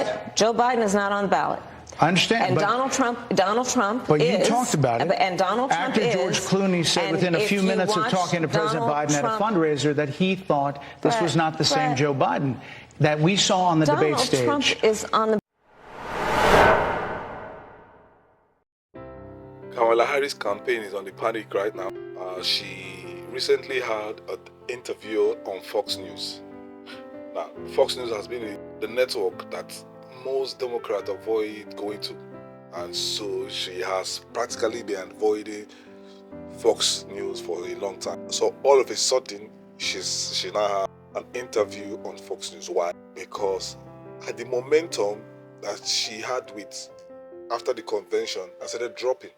But Joe Biden is not on the ballot. I understand. And Donald Trump but is. You talked about it. And Donald Trump After George Clooney said within a few minutes of talking to President Biden at a fundraiser that he thought this was not the same Joe Biden that we saw on the debate stage. Donald Trump is on the. Kamala Harris' campaign is on the panic right now. She recently had an interview on Fox News. Now, Fox News has been the network that most Democrats avoid going to, and so she has practically been avoiding Fox News for a long time. So all of a sudden, she now has an interview on Fox News. Why? Because at the momentum that she had with after the convention, I started dropping.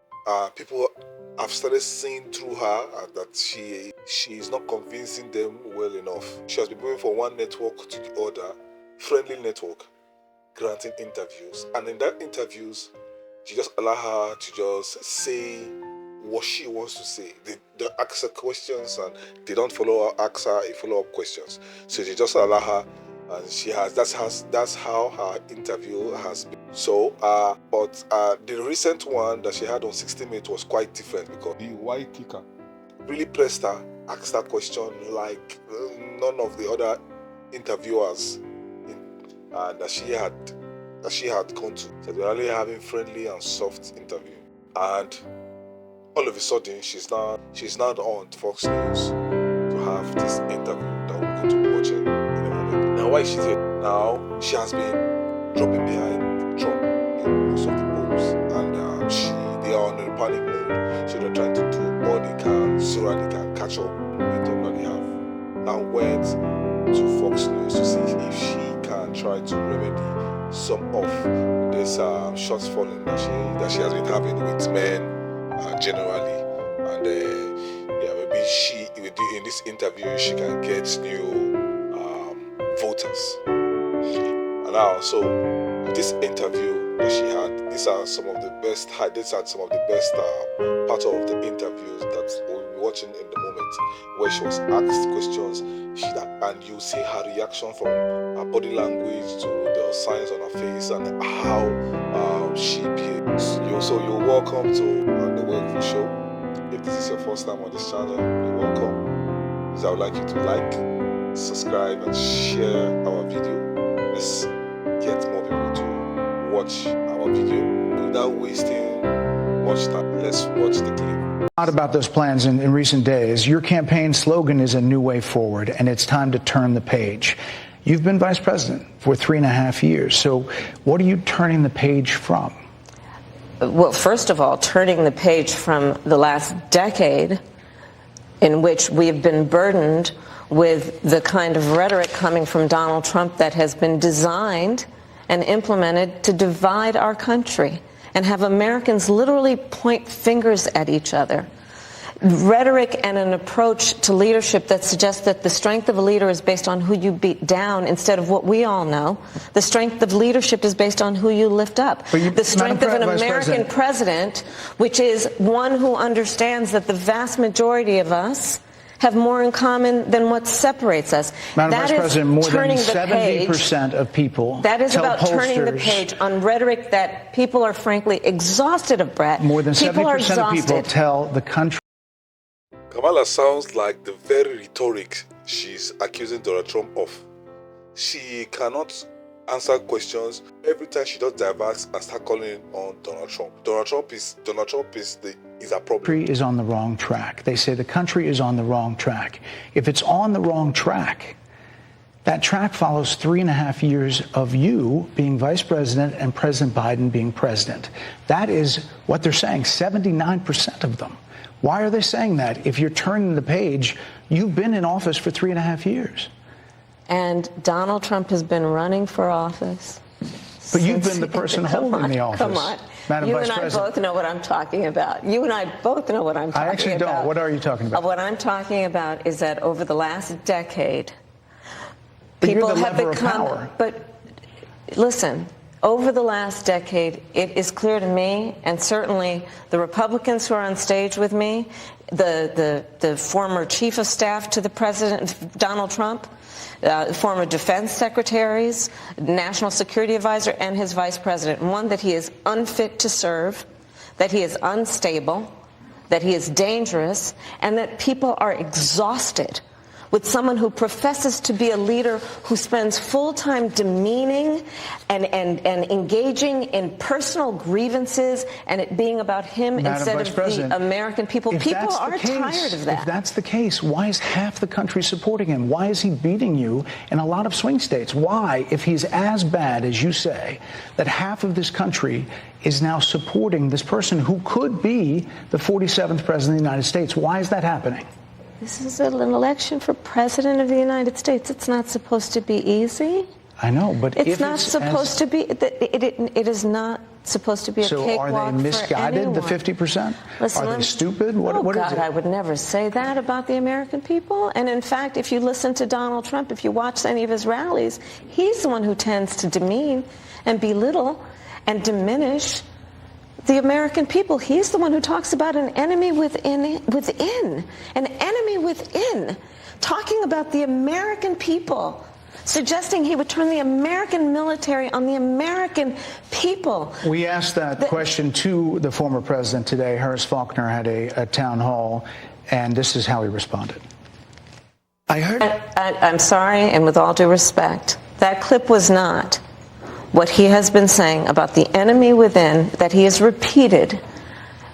People have started seeing through her that she is not convincing them well enough. She has been moving from one network to the other, friendly network, granting interviews. And in that interviews, she just allow her to just say what she wants to say. They ask her questions and they don't ask her follow-up questions. So they just allow her, and that's how her interview has been. So, but the recent one that she had on 60 Minutes was quite different because the white kicker really pressed her, asked her question like none of the other interviewers that she had gone to. So they're really having friendly and soft interview, and all of a sudden she's now on Fox News to have this interview that we're going to be watching in a moment. Now, why is she here? Now she has been dropping behind Trump in most of the polls, and they are on a panic mode. So they're trying to do all they can so that they can catch up with them that they have. Now went to Fox News to see if she can try to remedy some of this shortfalling that she has been having with men generally, and maybe in this interview she can get new voters. And now, so this interview that she had, these are some of the best parts of the interviews that we'll be watching in the moment, where she was asked questions, and you see her reaction from her body language to the signs on her face and how she behaves. So you're welcome to the Welcome Show. If this is your first time on this channel, you're welcome. I would like you to like, subscribe, and share our video. Let's get more people to watch our video without wasting much time. Let's watch the clip. Not about those plans in recent days. Your campaign slogan is a new way forward, and it's time to turn the page. You've been vice president for 3.5 years. So what are you turning the page from? Well, first of all, turning the page from the last decade in which we've been burdened with the kind of rhetoric coming from Donald Trump that has been designed and implemented to divide our country and have Americans literally point fingers at each other. Rhetoric and an approach to leadership that suggests that the strength of a leader is based on who you beat down instead of what we all know. The strength of leadership is based on who you lift up. The strength of an American president, which is one who understands that the vast majority of us have more in common than what separates us. Madam Vice President, more than 70% of people that is about pollsters, turning the page on rhetoric that people are frankly exhausted of, Brett. More than 70% of people tell the country. Kamala sounds like the very rhetoric she's accusing Donald Trump of. She cannot answer questions. Every time she just diverts and start calling on Donald Trump. Donald Trump is a problem. The country is on the wrong track. They say the country is on the wrong track. If it's on the wrong track, that track follows 3.5 years of you being vice president and President Biden being president. That is what they're saying, 79% of them. Why are they saying that? If you're turning the page, you've been in office for 3.5 years. And Donald Trump has been running for office. But you've been the person holding the office. Come on. Madam You Vice and I President. both know what I'm talking about. You and I both know what I'm talking about. I actually don't. What are you talking about? What I'm talking about is that over the last decade, But people you're the have lever become. of power. But listen, over the last decade, it is clear to me, and certainly the Republicans who are on stage with me, the former chief of staff to the president, Donald Trump, former defense secretaries, national security advisor, and his vice president. One, that he is unfit to serve, that he is unstable, that he is dangerous, and that people are exhausted with someone who professes to be a leader who spends full time demeaning and engaging in personal grievances and it being about him instead of the American people. People are tired of that. If that's the case, why is half the country supporting him? Why is he beating you in a lot of swing states? Why, if he's as bad as you say, that half of this country is now supporting this person who could be the 47th president of the United States? Why is that happening? This is an election for president of the United States. It's not supposed to be easy. I know, but it's not supposed to be. It is not supposed to be a cakewalk. So are they misguided, the 50%? Are they stupid? What is it? I would never say that about the American people. And in fact, if you listen to Donald Trump, if you watch any of his rallies, he's the one who tends to demean and belittle and diminish the American people. He's the one who talks about an enemy within, an enemy within, talking about the American people, suggesting he would turn the American military on the American people. We asked that question to the former president today. Harris Faulkner had a town hall, and this is how he responded. I'm sorry, and with all due respect, that clip was not what he has been saying about the enemy within that he has repeated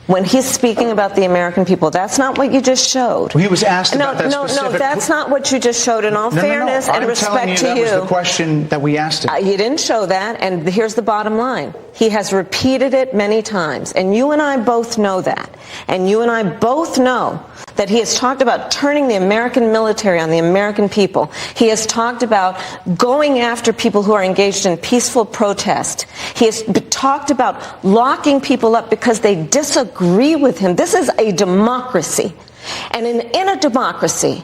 when he's speaking about the American people. That's not what you just showed. Well, he was asked about that specific... No, that's not what you just showed. In all fairness and respect to you, that was the question that we asked him. He didn't show that, and here's the bottom line. He has repeated it many times, and you and I both know that. And you and I both know that he has talked about turning the American military on the American people. He has talked about going after people who are engaged in peaceful protest. He has talked about locking people up because they disagree with him. This is a democracy. And in a democracy,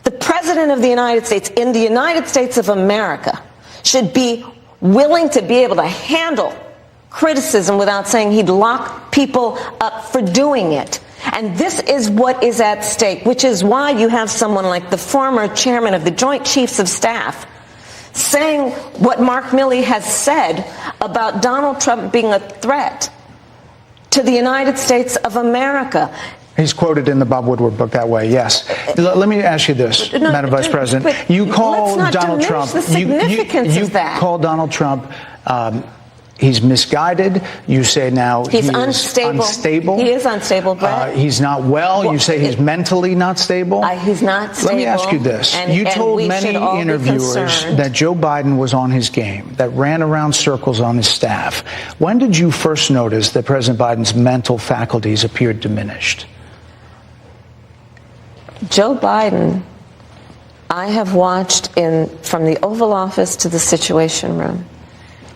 the President of the United States, in the United States of America, should be willing to be able to handle criticism without saying he'd lock people up for doing it. And this is what is at stake, which is why you have someone like the former chairman of the Joint Chiefs of Staff saying what Mark Milley has said about Donald Trump being a threat to the United States of America. He's quoted in the Bob Woodward book that way, yes. Let me ask you this, Madam Vice President. You call Donald Trump... You call Donald Trump... he's misguided. You say now he's unstable. He is unstable, Brett. He's not well. You say he's mentally not stable. He's not stable. Let me ask you this. You told many interviewers that Joe Biden was on his game, that ran around circles on his staff. When did you first notice that President Biden's mental faculties appeared diminished? Joe Biden, I have watched from the Oval Office to the Situation Room.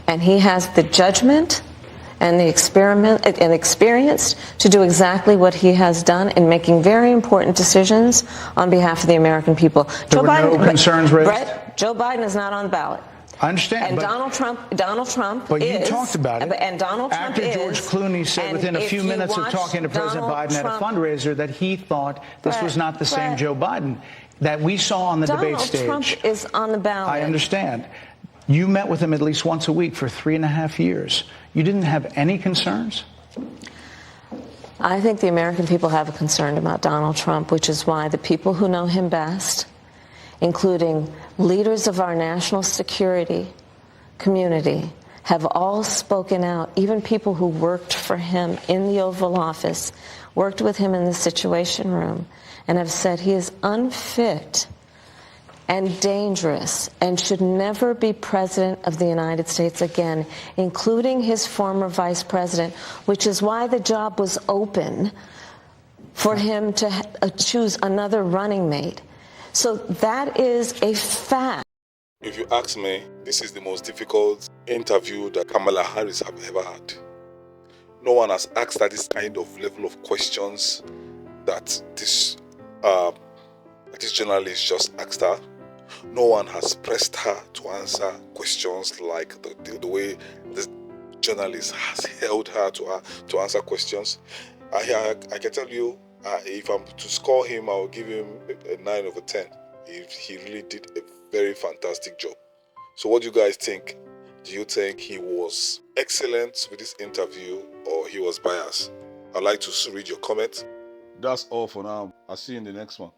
And he has the judgment and the experience to do exactly what he has done in making very important decisions on behalf of the American people. There were no concerns raised? Brett, Joe Biden is not on the ballot. I understand. And Donald Trump but is. But you talked about it. And Donald Trump After George Clooney said within a few minutes of talking to President Biden at a fundraiser that he thought this was not the same Joe Biden that we saw on the debate stage. Donald Trump is on the ballot. I understand. You met with him at least once a week for 3.5 years. You didn't have any concerns? I think the American people have a concern about Donald Trump, which is why the people who know him best, including leaders of our national security community, have all spoken out. Even people who worked for him in the Oval Office, worked with him in the Situation Room, and have said he is unfit and dangerous and should never be president of the United States again, including his former vice president, which is why the job was open for him to choose another running mate. So that is a fact. If you ask me, this is the most difficult interview that Kamala Harris have ever had. No one has asked her this kind of level of questions that this journalist just asked her. No one has pressed her to answer questions like the way this journalist has held her to answer questions. I can tell you, if I'm to score him, I'll give him a 9 over 10. He really did a very fantastic job. So what do you guys think? Do you think he was excellent with this interview or he was biased? I'd like to read your comments. That's all for now. I'll see you in the next one.